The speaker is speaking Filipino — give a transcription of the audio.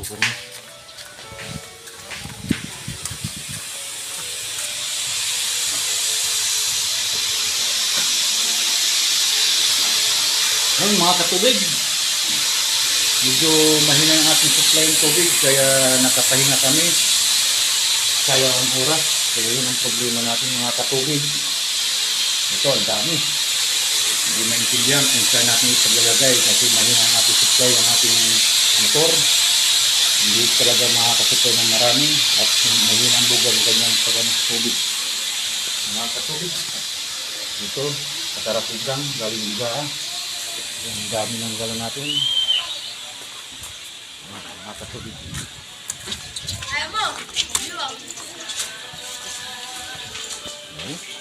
sugar niya. Ngayon mga katubig, medyo mahina yung ating supply ng tubig kaya nakapahinga kami. Sayang ang oras. Kaya yun ang problema natin mga katubig. Ito, ang dami. Hindi maintindihan kung saan natin ipaglalagay kasi mahina ang ating supply ng ating motor. Hindi talaga makakasupply ng marami at mahina ang bugal ng kanyang paggamit sa tubig. Mga katubig, ito, katarapugang galing iba. Ang dami ng gala natin. Mga katubig. Ayaw mo! Ayaw mo! Okay.